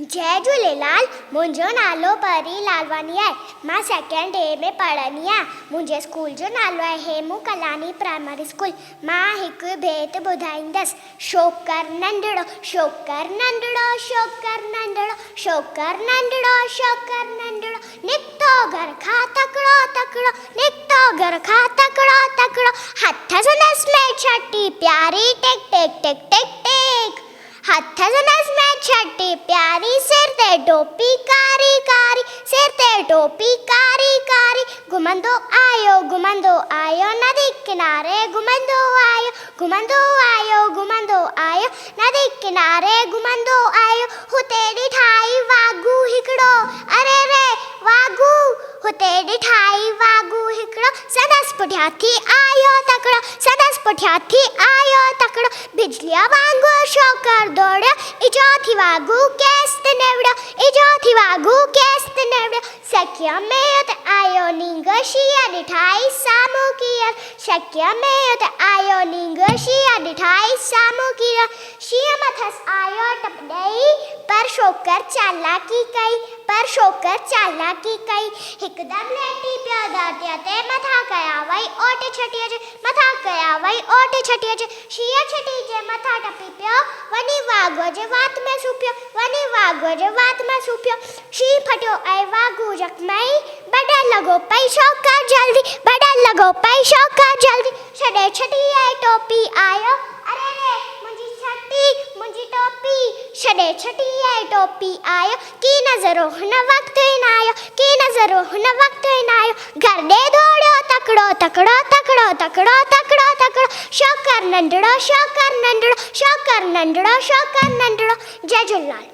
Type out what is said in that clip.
जय झूलेलाल। मुंहिंजो नालो परी लालवानी आहे। मां सेकेंड ए में पढ़ंदी आहियां। मुंहिंजे स्कूल जो नालो आहे हेमू कलानी प्राइमरी स्कूल। मां हिकु भेट ॿुधाईंदसि। शोकर नंढड़ो, शोकर नंढड़ो, शोकर नंढड़ो, शोकर नंढड़ो, शोकर नंढड़ो, निकितो घर खां तकिड़ो तकिड़ो, निकितो घर खां तकिड़ो तकिड़ो, हथ संदसि में छटी प्यारी टिक टिक टिक टिक टिक, हथ संदसि में छटी प्यारी, सिर ते टोपी कारी कारी, सिर ते टोपी कारी कारी, घुमंदो आयो नदी किनारे, घुमंदो आयो नदी किनारे, घुमंदो आयो, हुते ॾिठाई वागू हिकिड़ो, अरे रे वागू, हुते ॾिठाई वागू हिकिड़ो, संदसि पुठियां थी आयो तकिड़ो, संदसि पुठियां थी आयो तकिड़ो, बिजलीअ वांगुरु शोकर दौड़ियो, इजो थी वागू केस ते निवड़ियो, इजो थी वागू केस ते निवड़ियो, सखिया में उते आयो नींग, शीअ ॾिठाई साम्हूं कीअं, सखिया में उते आयो नींग, शीअ ॾिठाई साम्हूं कीअं, शीअं मथसि आयो टप ॾेई, पर शोकर चालाकी कई, पर शोकर चालाकी कई, हिकदमि लेटी पियो धरतीअ ते, मथां कया वई ओट छटीअ जे, मथां कया वई ओट छटीअ जे, शीअं छटी जे मथां टपी पियो, वञी वाघ जे वात में सुपियो, वञी वाघ जे वात में सुपियो, शींहुं फटियो ऐं वाघू जखमई, बॾण लॻो पई शोकर जल्दी, बॾण लॻो पई शोकर जल्दी, छॾे छटी ऐं टोपी आयो, अरे रे मुंहिंजी छटी मुंहिंजी टोपी, छॾे छटी ऐं टोपी आयो, की नज़रो हुन वक़्तु ई न आयो, की नज़रो हुन वक़्तु ई न आयो, घर ॾे दौड़ियो तकिड़ो तकिड़ो तकिड़ो तकिड़ो तकिड़ो तकिड़ो, शोकर नंढड़ो, शोकर नंढड़ो, शोकर नंढड़ो, शोकर नंढड़ो। जय झूलेलाल।